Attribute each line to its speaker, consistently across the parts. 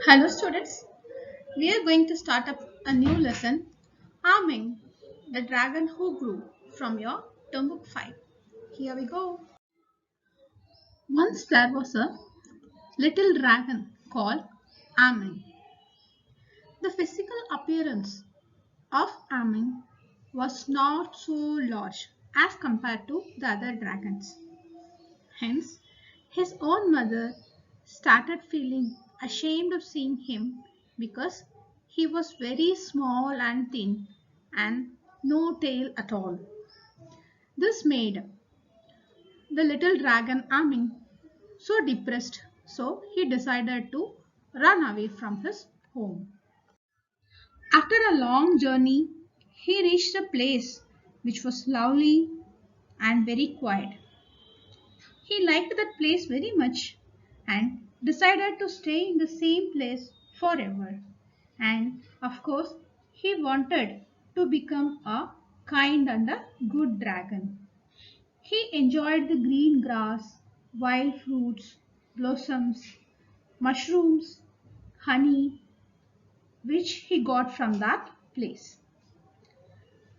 Speaker 1: Hello students, we are going to start up a new lesson, Arming, the Dragon Who Grew, from your term book 5. Here we go. Once there was a little dragon called Arming. The physical appearance of Arming was not so large as compared to the other dragons. Hence, his own mother started feeling ashamed of seeing him because he was very small and thin and no tail at all. This made the little dragon Amin so depressed, so he decided to run away from his home. After a long journey, he reached a place which was lovely and very quiet. He liked that place very much and decided to stay in the same place forever. And of course, he wanted to become a kind and a good dragon. He enjoyed the green grass, wild fruits, blossoms, mushrooms, honey, which he got from that place.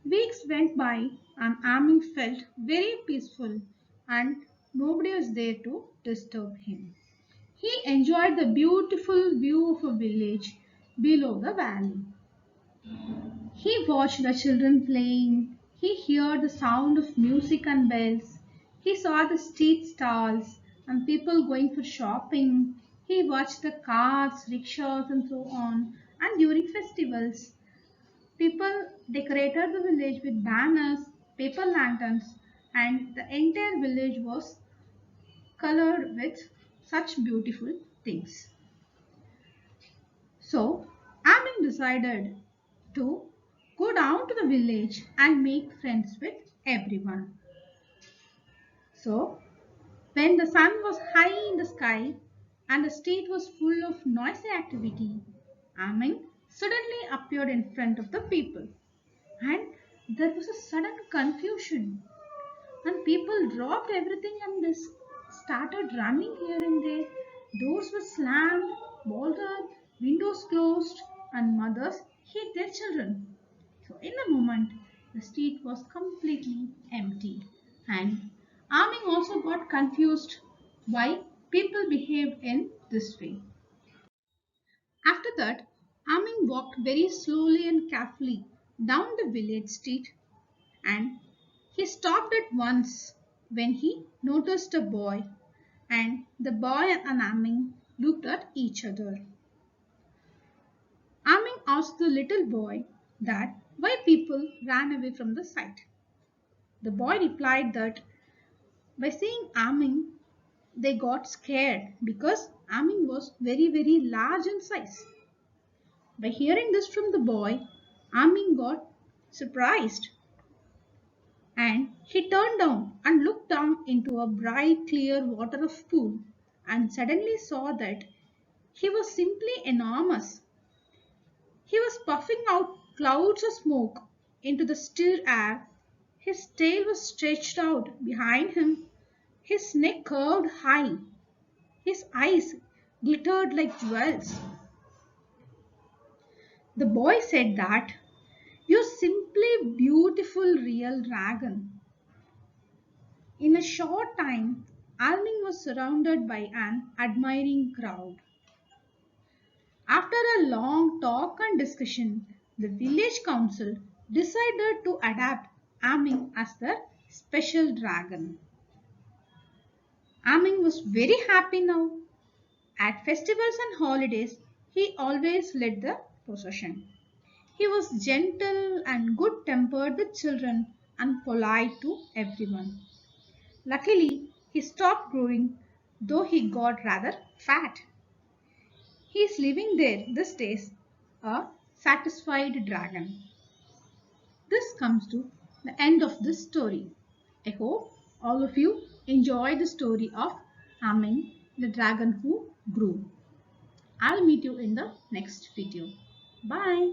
Speaker 1: Weeks went by and Amin felt very peaceful and nobody was there to disturb him. He enjoyed the beautiful view of a village below the valley. He watched the children playing. He heard the sound of music and bells. He saw the street stalls and people going for shopping. He watched the cars, rickshaws, and so on. And during festivals, people decorated the village with banners, paper lanterns, and the entire village was colored with such beautiful things. So, Amin decided to go down to the village and make friends with everyone. So, when the sun was high in the sky and the street was full of noisy activity, Amin suddenly appeared in front of the people. And there was a sudden confusion, and people dropped everything and they started running here and there. Doors were slammed, bolted, windows closed, and mothers hid their children. So, in a moment, the street was completely empty, and Amin also got confused why people behaved in this way. After that, Amin walked very slowly and carefully down the village street, and he stopped at once when he noticed a boy, and the boy and Amin looked at each other. Amin asked the little boy that why people ran away from the sight. The boy replied that by seeing Amin, they got scared because Amin was very large in size. By hearing this from the boy, Amin got surprised and he turned down and looked down into a bright clear water of pool and suddenly saw that he was simply enormous. He was puffing out clouds of smoke into the still air. His tail was stretched out behind him. His neck curved high. His eyes glittered like jewels. The boy said that you're simply beautiful real dragon. In a short time, Alming was surrounded by an admiring crowd. After a long talk and discussion, the village council decided to adapt Aming as the special dragon. Aming was very happy now. At festivals and holidays, he always led the procession. He was gentle and good tempered with children and polite to everyone. Luckily, he stopped growing, though he got rather fat. He is living there these days, a satisfied dragon. This comes to the end of this story. I hope all of you enjoy the story of Amin, the dragon who grew. I'll meet you in the next video. Bye.